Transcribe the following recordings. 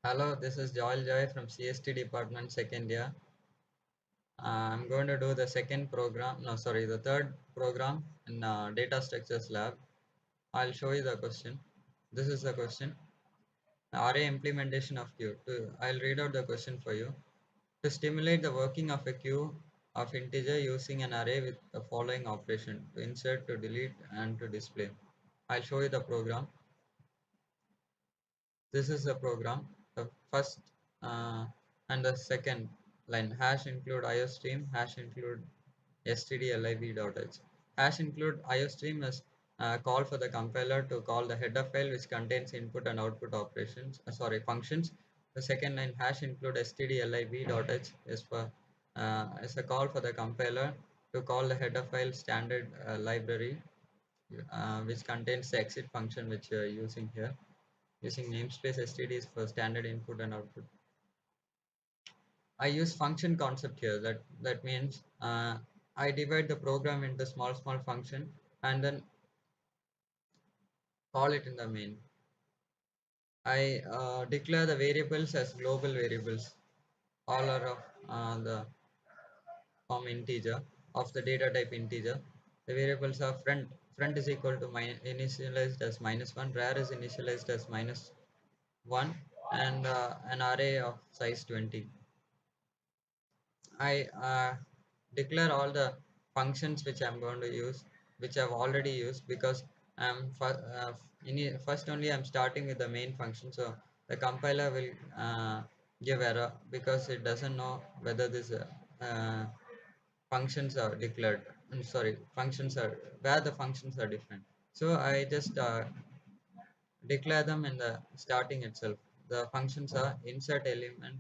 Hello, this is Joel Joy from CST department second year. I'm going to do the the third program in data structures lab. I'll show you the question. This is the question. Array implementation of queue. I'll read out the question for you. To stimulate the working of a queue of integer using an array with the following operation: to insert, to delete, and to display. I'll show you the program. This is the program. The first and the second line hash include iostream, hash include stdlib.h. Hash include iostream is call for the compiler to call the header file which contains input and output functions. The second line hash include stdlib.h is a call for the compiler to call the header file standard library which contains the exit function which you are using here using namespace stds for standard input and output. I use function concept here. That means I divide the program into small function and then call it in the main. I declare the variables as global variables. All are of the form integer of the data type integer. The variables are front is equal to initialized as -1, rar is initialized as -1, and an array of size 20. I declare all the functions which I'm going to use, which I've already used because I'm first only I'm starting with the main function. So the compiler will give error because it doesn't know whether this functions are declared. I'm sorry, functions are where the functions are different. So I just declare them in the starting itself. The functions are insert element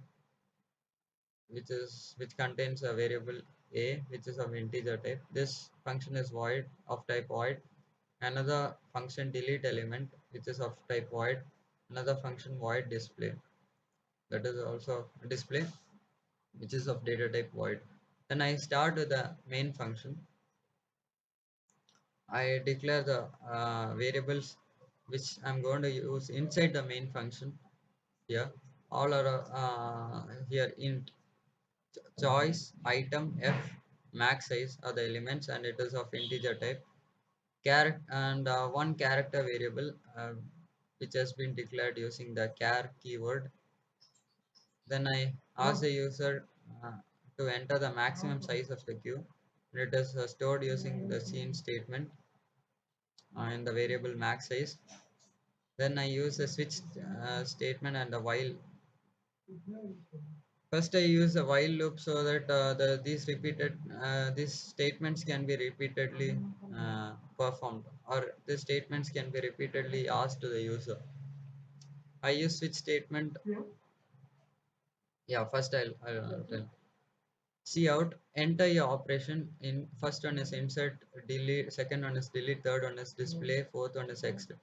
which contains a variable a which is of integer type. This function is void of type void. Another function delete element which is of type void. Another function void display that is also display which is of data type void. Then I start with the main function. I declare the variables which I'm going to use inside the main function here. All are here int choice item f max size are the elements and it is of integer type one character variable which has been declared using the char keyword. Then I ask the user uh, to enter the maximum size of the queue. It is stored using the scene statement in the variable max size. Then I use the switch statement and the while. First, I use a while loop so that these statements can be repeatedly performed, or the statements can be repeatedly asked to the user. I use switch statement. Yeah, first I'll tell. See out, enter your operation. In first one is insert, delete. Second one is delete. Third one is display. Fourth one is exit.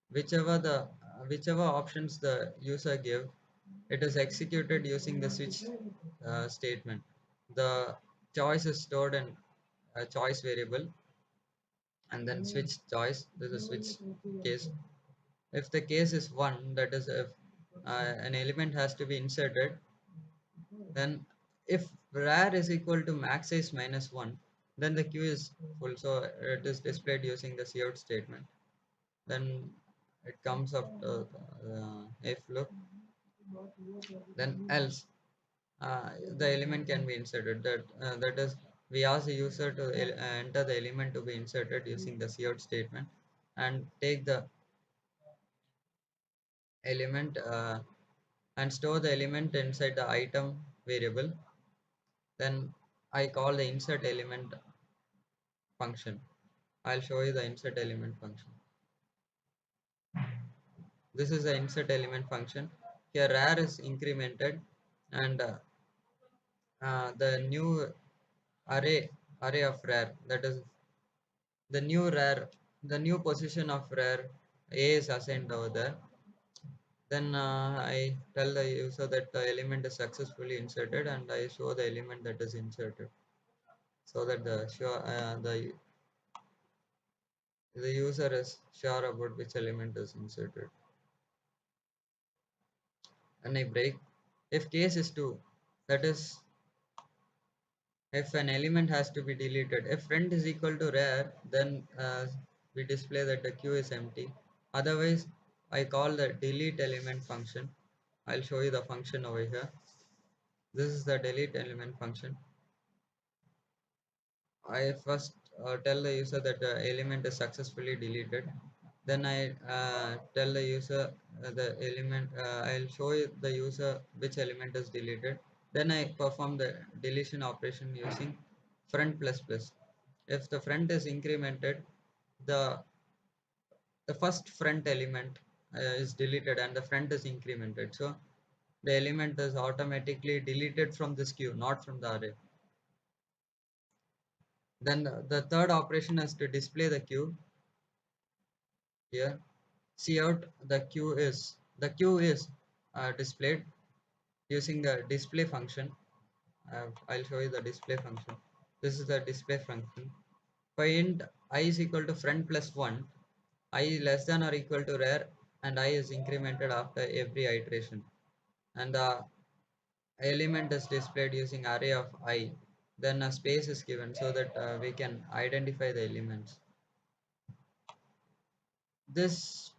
Whichever options the user give, it is executed using the switch statement. The choice is stored in a choice variable and then switch choice. This is switch case. If the case is one, that is if an element has to be inserted, then if rar is equal to max size minus one, then the queue is full. So it is displayed using the cout statement. Then it comes up to if look, then else the element can be inserted. That is, we ask the user to enter the element to be inserted using the cout statement and take the element and store the element inside the item variable. Then I call the insert element function. I'll show you the insert element function. This is the insert element function. Here rar is incremented and the new array of rar, that is the new position of rar a is assigned over there. Then I tell the user that the element is successfully inserted and I show the element that is inserted so that the user is sure about which element is inserted. and I break. If case is 2, that is if an element has to be deleted. If friend is equal to rare, then we display that the queue is empty. Otherwise, I call the delete element function. I'll show you the function over here. This is the delete element function. I first tell the user that the element is successfully deleted. Then I tell the user the element, I'll show the user which element is deleted. Then I perform the deletion operation using front plus plus. If the front is incremented, the the first front element is deleted and the front is incremented. So the element is automatically deleted from this queue, not from the array. Then the third operation is to display the queue here. See out the queue is displayed using the display function. I'll show you the display function. This is the display function. For int I is equal to friend plus 1, I less than or equal to rare, and I is incremented after every iteration. And the element is displayed using array of I. Then a space is given so that we can identify the elements. This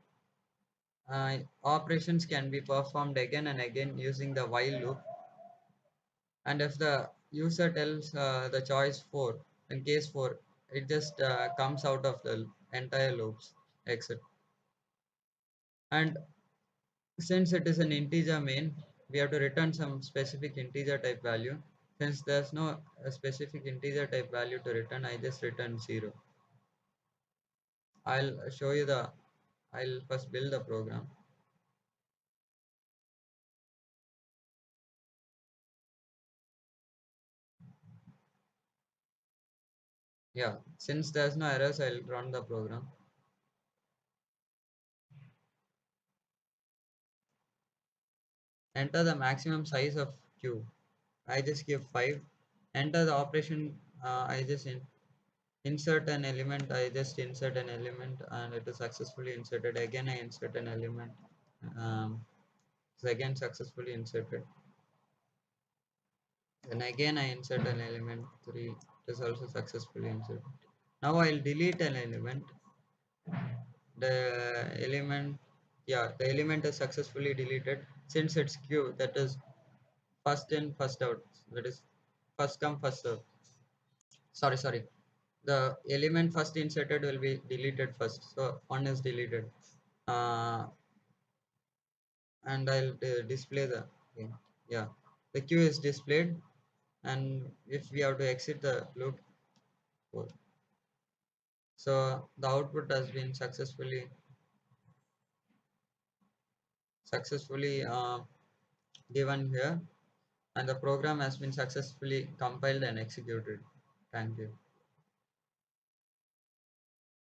operations can be performed again and again using the while loop. And if the user tells the choice 4, in case 4, it just comes out of the entire loops exit. And since it is an integer main, we have to return some specific integer type value. Since there's no specific integer type value to return, I just return 0. I'll show you the, I'll first build the program. Yeah, since there's no errors, I'll run the program. Enter the maximum size of queue. I just give 5. Enter the operation. I just insert an element. I just insert an element and it is successfully inserted. Again, I insert an element. It's again successfully inserted. Then again, I insert an element. 3. It is also successfully inserted. Now I'll delete an element. The element, yeah, the element is successfully deleted since it's queue. That is first in, first out. That is first come, first serve. Sorry, the element first inserted will be deleted first, so one is deleted. uh, and I'll display the thing. Yeah, the queue is displayed, and if we have to exit the loop, so the output has been successfully given here, and the program has been successfully compiled and executed. Thank you.